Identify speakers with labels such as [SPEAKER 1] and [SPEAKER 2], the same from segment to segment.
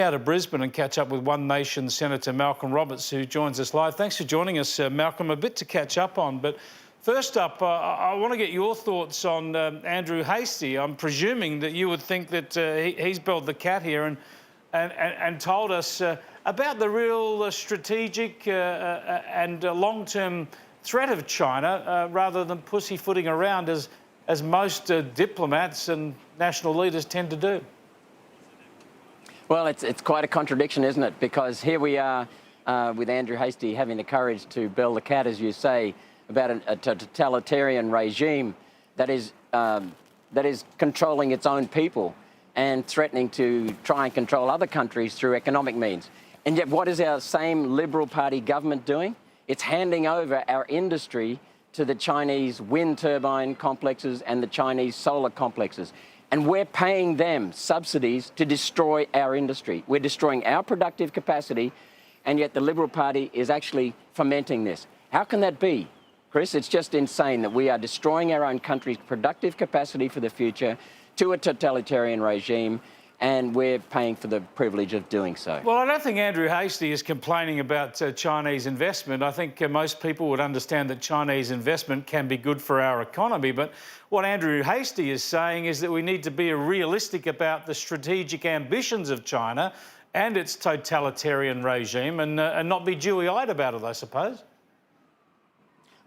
[SPEAKER 1] Out of Brisbane and catch up with One Nation Senator Malcolm Roberts, who joins us live. Thanks for joining us, Malcolm. A bit to catch up on, but first up, I want to get your thoughts on Andrew Hastie. I'm presuming that you would think that he's belled the cat here and told us about the real strategic and long-term threat of China, rather than pussyfooting around as most diplomats and national leaders tend to do.
[SPEAKER 2] Well, it's quite a contradiction, isn't it? Because here we are with Andrew Hastie having the courage to bell the cat, as you say, about a totalitarian regime that is controlling its own people and threatening to try and control other countries through economic means. And yet what is our same Liberal Party government doing? It's handing over our industry to the Chinese wind turbine complexes and the Chinese solar complexes. And we're paying them subsidies to destroy our industry. We're destroying our productive capacity, and yet the Liberal Party is actually fomenting this. How can that be, Chris? It's just insane that we are destroying our own country's productive capacity for the future to a totalitarian regime, and we're paying for the privilege of doing so.
[SPEAKER 1] Well, I don't think Andrew Hastie is complaining about Chinese investment. I think most people would understand that Chinese investment can be good for our economy. But what Andrew Hastie is saying is that we need to be realistic about the strategic ambitions of China and its totalitarian regime and not be dewy-eyed about it, I suppose.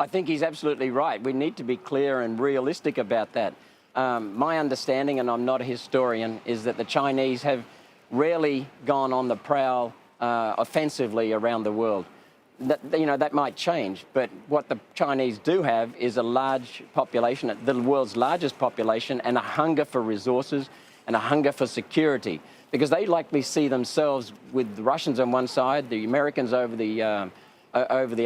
[SPEAKER 2] I think he's absolutely right. We need to be clear and realistic about that. My understanding, and I'm not a historian, is that the Chinese have rarely gone on the prowl offensively around the world. That might change, but what the Chinese do have is a large population, the world's largest population, and a hunger for resources and a hunger for security, because they likely see themselves with the Russians on one side, the Americans over the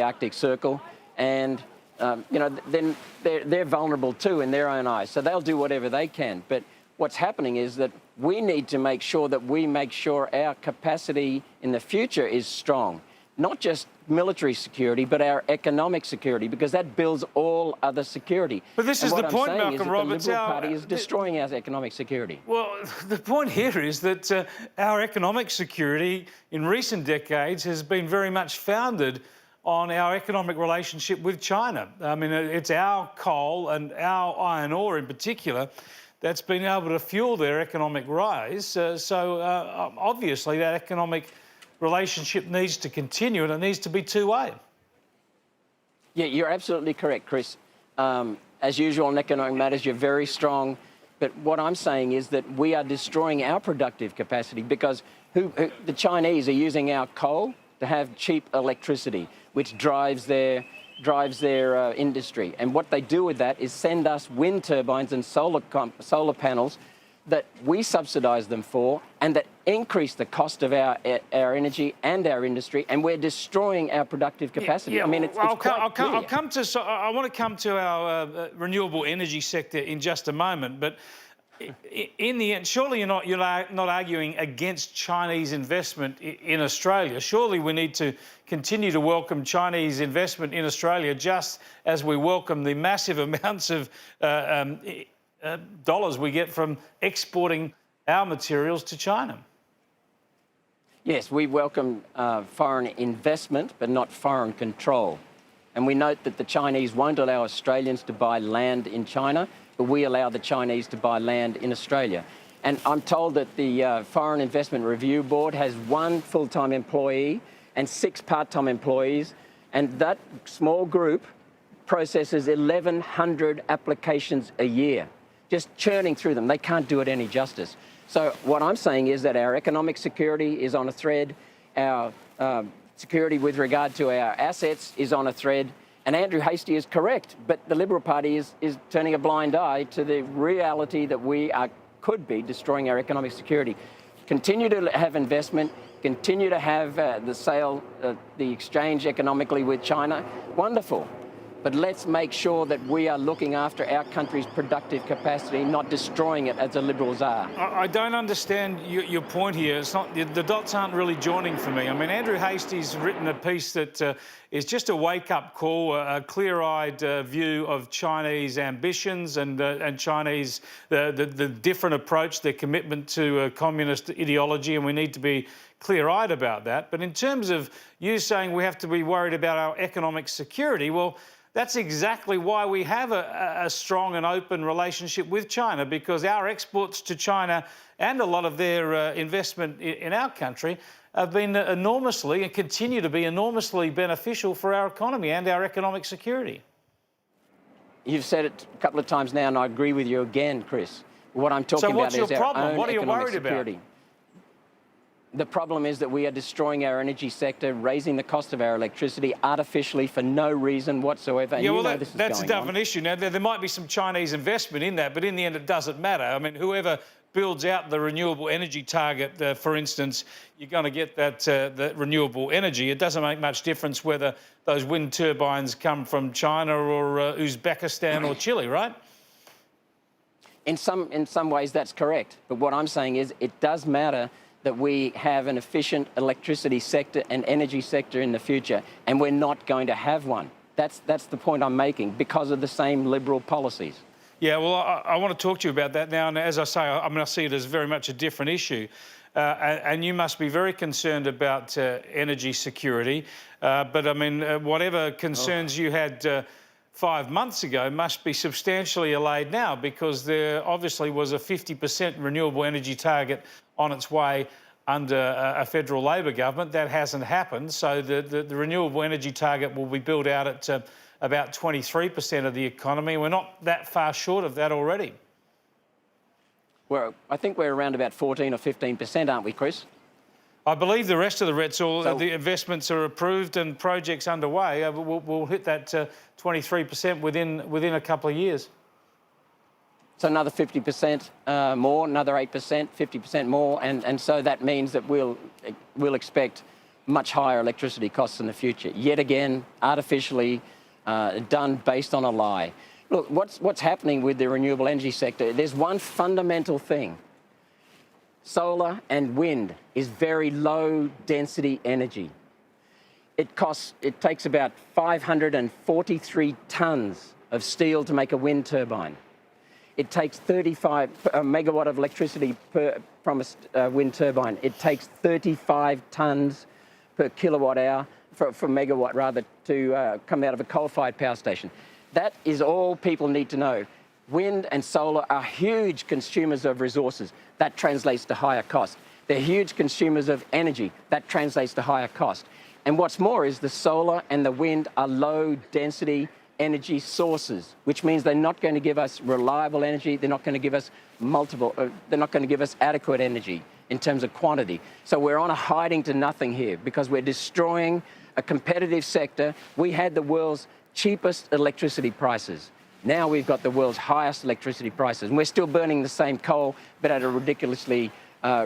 [SPEAKER 2] Arctic Circle, and then they're vulnerable too in their own eyes. So they'll do whatever they can. But what's happening is that we need to make sure that we make sure our capacity in the future is strong. Not just military security, but our economic security, because that builds all other security.
[SPEAKER 1] But this is the point, Malcolm Roberts.
[SPEAKER 2] The Liberal Party is destroying our economic security.
[SPEAKER 1] Well, the point here is that our economic security in recent decades has been very much founded on our economic relationship with China. I mean, it's our coal and our iron ore in particular that's been able to fuel their economic rise. So obviously that economic relationship needs to continue, and it needs to be two-way.
[SPEAKER 2] Yeah, you're absolutely correct, Chris. As usual in economic matters, you're very strong. But what I'm saying is that we are destroying our productive capacity, because the Chinese are using our coal to have cheap electricity, which drives their industry. And what they do with that is send us wind turbines and solar panels that we subsidise them for, and that increase the cost of our energy and our industry, and we're destroying our productive capacity.
[SPEAKER 1] Yeah,
[SPEAKER 2] I mean, I
[SPEAKER 1] want to come to our renewable energy sector in just a moment, but in the end, surely you're not arguing against Chinese investment in Australia. Surely we need to continue to welcome Chinese investment in Australia, just as we welcome the massive amounts of dollars we get from exporting our materials to China.
[SPEAKER 2] Yes, we welcome foreign investment, but not foreign control. And we note that the Chinese won't allow Australians to buy land in China, but we allow the Chinese to buy land in Australia. And I'm told that the Foreign Investment Review Board has 1 full-time employee and 6 part-time employees, and that small group processes 1,100 applications a year, just churning through them. They can't do it any justice. So what I'm saying is that our economic security is on a thread, our security with regard to our assets is on a thread, and Andrew Hastie is correct, but the Liberal Party is turning a blind eye to the reality that we could be destroying our economic security. Continue to have investment, continue to have the exchange economically with China, wonderful. But let's make sure that we are looking after our country's productive capacity, not destroying it as the Liberals are.
[SPEAKER 1] I don't understand your point here. It's not, the dots aren't really joining for me. I mean, Andrew Hastie's written a piece that is just a wake-up call, a clear-eyed view of Chinese ambitions and Chinese, the different approach, their commitment to communist ideology, and we need to be clear-eyed about that. But in terms of you saying we have to be worried about our economic security, well, that's exactly why we have a strong and open relationship with China, because our exports to China and a lot of their investment in our country have been enormously and continue to be enormously beneficial for our economy and our economic security.
[SPEAKER 2] You've said it a couple of times now, and I agree with you again, Chris. What I'm talking about is our own
[SPEAKER 1] What are you
[SPEAKER 2] economic
[SPEAKER 1] worried
[SPEAKER 2] security.
[SPEAKER 1] about?
[SPEAKER 2] The problem is that we are destroying our energy sector, raising the cost of our electricity artificially for no reason whatsoever. And
[SPEAKER 1] yeah, well,
[SPEAKER 2] that's
[SPEAKER 1] a different issue. Now, there might be some Chinese investment in that, but in the end, it doesn't matter. I mean, whoever builds out the renewable energy target, for instance, you're going to get that renewable energy. It doesn't make much difference whether those wind turbines come from China or Uzbekistan or Chile, right?
[SPEAKER 2] In some ways, that's correct. But what I'm saying is it does matter that we have an efficient electricity sector and energy sector in the future, and we're not going to have one. That's the point I'm making, because of the same Liberal policies.
[SPEAKER 1] Yeah, well, I want to talk to you about that now. And as I say, I see it as very much a different issue. And you must be very concerned about energy security. But, I mean, whatever concerns you had 5 months ago must be substantially allayed now, because there obviously was a 50% renewable energy target on its way under a federal Labor government. That hasn't happened. So the renewable energy target will be built out at about 23% of the economy. We're not that far short of that already.
[SPEAKER 2] Well, I think we're around about 14 or 15%, aren't we, Chris?
[SPEAKER 1] I believe the rest of the reds, the investments are approved and projects underway. We'll hit that 23% within a couple of years.
[SPEAKER 2] So another 50% more, another 8%, 50% more, and so that means that we'll expect much higher electricity costs in the future. Yet again, artificially done based on a lie. Look, what's happening with the renewable energy sector? There's one fundamental thing. Solar and wind is very low density energy. It takes about 543 tons of steel to make a wind turbine. It takes 35 megawatt of electricity from a wind turbine. It takes 35 tons per kilowatt hour, for megawatt rather, to come out of a coal-fired power station. That is all people need to know. Wind and solar are huge consumers of resources. That translates to higher cost. They're huge consumers of energy. That translates to higher cost. And what's more is the solar and the wind are low density energy sources, which means they're not going to give us reliable energy. They're not going to give us they're not going to give us adequate energy in terms of quantity. So we're on a hiding to nothing here, because we're destroying a competitive sector. We had the world's cheapest electricity prices. Now we've got the world's highest electricity prices, and we're still burning the same coal, but at a ridiculously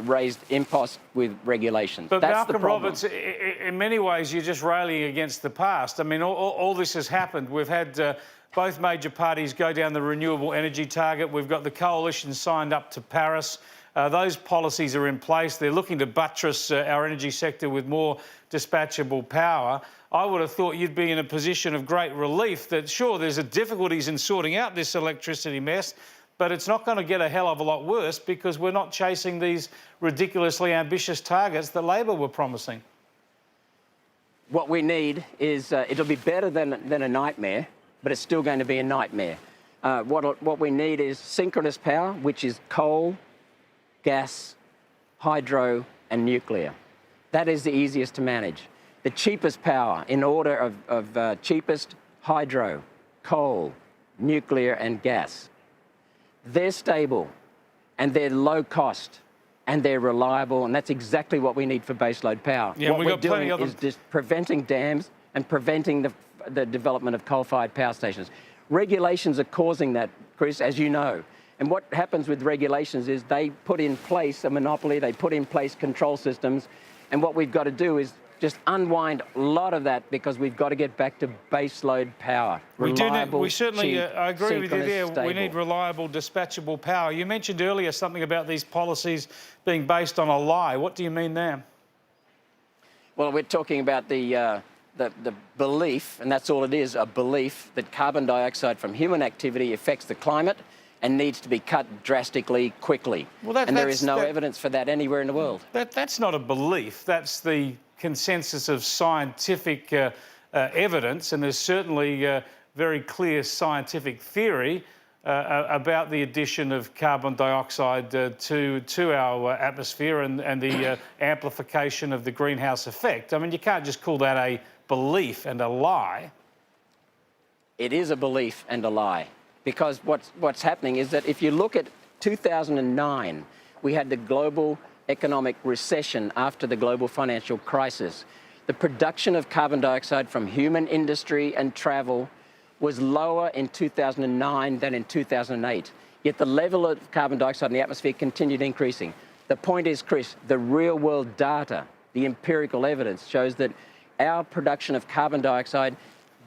[SPEAKER 2] raised impost with regulations.
[SPEAKER 1] But
[SPEAKER 2] that's
[SPEAKER 1] Malcolm
[SPEAKER 2] the problem.
[SPEAKER 1] Roberts, in many ways, you're just railing against the past. I mean, all this has happened. We've had both major parties go down the renewable energy target. We've got the coalition signed up to Paris. Those policies are in place. They're looking to buttress our energy sector with more dispatchable power. I would have thought you'd be in a position of great relief that, sure, there's difficulties in sorting out this electricity mess, but it's not going to get a hell of a lot worse, because we're not chasing these ridiculously ambitious targets that Labor were promising.
[SPEAKER 2] What we need is, it'll be better than a nightmare, but it's still going to be a nightmare. What we need is synchronous power, which is coal, gas, hydro and nuclear. That is the easiest to manage. The cheapest power, in order of cheapest, hydro, coal, nuclear and gas. They're stable and they're low cost and they're reliable, and that's exactly what we need for baseload power.
[SPEAKER 1] Yeah,
[SPEAKER 2] what we're doing is just preventing dams and preventing the development of coal-fired power stations. Regulations are causing that, Chris, as you know. And what happens with regulations is they put in place a monopoly, they put in place control systems, and what we've got to do is just unwind a lot of that, because we've got to get back to baseload power.
[SPEAKER 1] We certainly,
[SPEAKER 2] cheap,
[SPEAKER 1] I agree with you there.
[SPEAKER 2] stable.
[SPEAKER 1] We need reliable, dispatchable power. You mentioned earlier something about these policies being based on a lie. What do you mean there?
[SPEAKER 2] Well, we're talking about the belief, and that's all it is, a belief that carbon dioxide from human activity affects the climate and needs to be cut drastically, quickly. Well, and there is no evidence for that anywhere in the world.
[SPEAKER 1] That's not a belief. That's the consensus of scientific evidence, and there's certainly very clear scientific theory about the addition of carbon dioxide to our atmosphere and the amplification of the greenhouse effect. I mean, you can't just call that a belief and a lie.
[SPEAKER 2] It is a belief and a lie, because what's happening is that if you look at 2009, we had the global economic recession after the global financial crisis. The production of carbon dioxide from human industry and travel was lower in 2009 than in 2008. Yet the level of carbon dioxide in the atmosphere continued increasing. The point is, Chris, the real world data, the empirical evidence shows that our production of carbon dioxide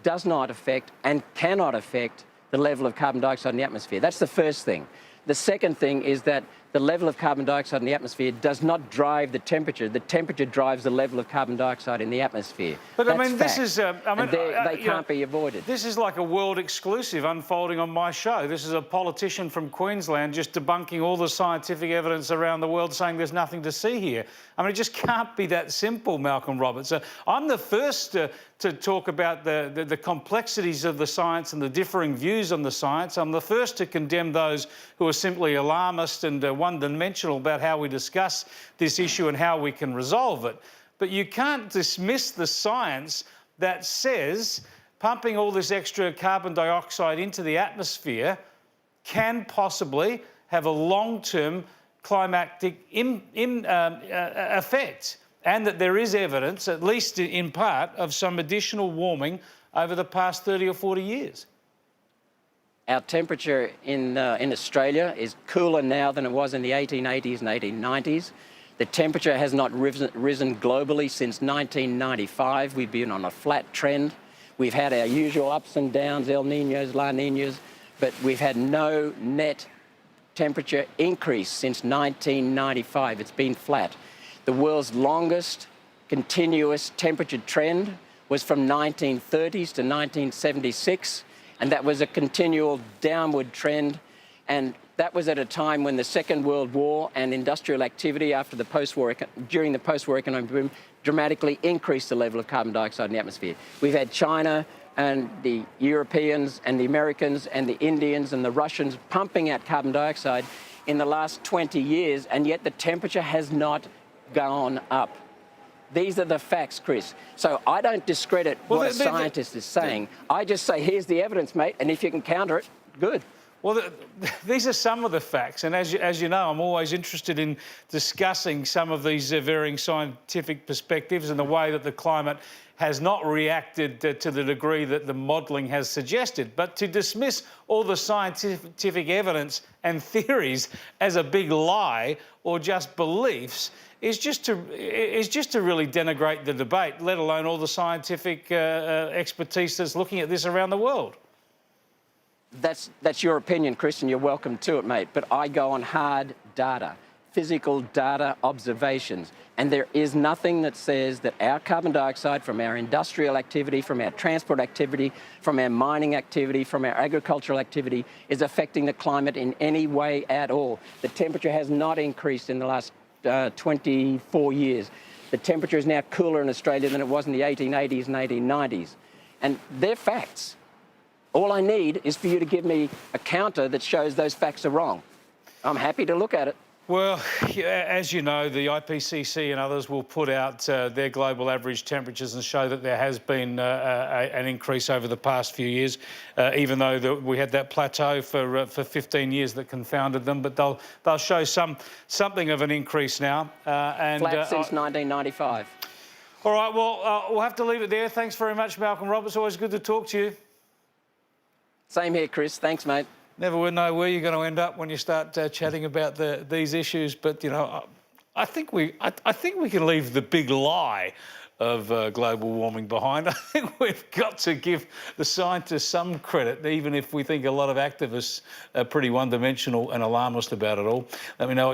[SPEAKER 2] does not affect and cannot affect the level of carbon dioxide in the atmosphere. That's the first thing. The second thing is that the level of carbon dioxide in the atmosphere does not drive the temperature. The temperature drives the level of carbon dioxide in the atmosphere.
[SPEAKER 1] But
[SPEAKER 2] that's
[SPEAKER 1] I mean,
[SPEAKER 2] fact.
[SPEAKER 1] this is,
[SPEAKER 2] they can't be avoided.
[SPEAKER 1] This is like a world exclusive unfolding on my show. This is a politician from Queensland just debunking all the scientific evidence around the world, saying there's nothing to see here. I mean, it just can't be that simple, Malcolm Roberts. I'm the first to talk about the complexities of the science and the differing views on the science. I'm the first to condemn those who are simply alarmist and one-dimensional about how we discuss this issue and how we can resolve it. But you can't dismiss the science that says pumping all this extra carbon dioxide into the atmosphere can possibly have a long-term climatic effect, and that there is evidence, at least in part, of some additional warming over the past 30 or 40 years.
[SPEAKER 2] Our temperature in Australia is cooler now than it was in the 1880s and 1890s. The temperature has not risen globally since 1995. We've been on a flat trend. We've had our usual ups and downs, El Niños, La Niñas, but we've had no net temperature increase since 1995. It's been flat. The world's longest continuous temperature trend was from 1930s to 1976. And that was a continual downward trend. And that was at a time when the Second World War and industrial activity during the post-war economic boom dramatically increased the level of carbon dioxide in the atmosphere. We've had China and the Europeans and the Americans and the Indians and the Russians pumping out carbon dioxide in the last 20 years, and yet the temperature has not gone up. These are the facts, Chris. So I don't discredit what a scientist is saying. I just say, here's the evidence, mate, and if you can counter it, good.
[SPEAKER 1] Well, these are some of the facts, and as you know, I'm always interested in discussing some of these varying scientific perspectives and the way that the climate has not reacted to the degree that the modelling has suggested. But to dismiss all the scientific evidence and theories as a big lie or just beliefs is just to really denigrate the debate, let alone all the scientific expertise that's looking at this around the world.
[SPEAKER 2] That's your opinion, Chris, and you're welcome to it, mate. But I go on hard data, physical data observations. And there is nothing that says that our carbon dioxide from our industrial activity, from our transport activity, from our mining activity, from our agricultural activity is affecting the climate in any way at all. The temperature has not increased in the last 24 years. The temperature is now cooler in Australia than it was in the 1880s and 1890s. And they're facts. All I need is for you to give me a counter that shows those facts are wrong. I'm happy to look at it.
[SPEAKER 1] Well, as you know, the IPCC and others will put out their global average temperatures and show that there has been an increase over the past few years, even though we had that plateau for 15 years that confounded them. But they'll show something of an increase now.
[SPEAKER 2] Flat since 1995.
[SPEAKER 1] All right, well, we'll have to leave it there. Thanks very much, Malcolm Roberts. Always good to talk to you.
[SPEAKER 2] Same here, Chris. Thanks, mate. Never
[SPEAKER 1] know where you're going to end up when you start chatting about these issues, but, you know, I think we can leave the big lie of global warming behind. I think we've got to give the scientists some credit, even if we think a lot of activists are pretty one-dimensional and alarmist about it all. Let me know.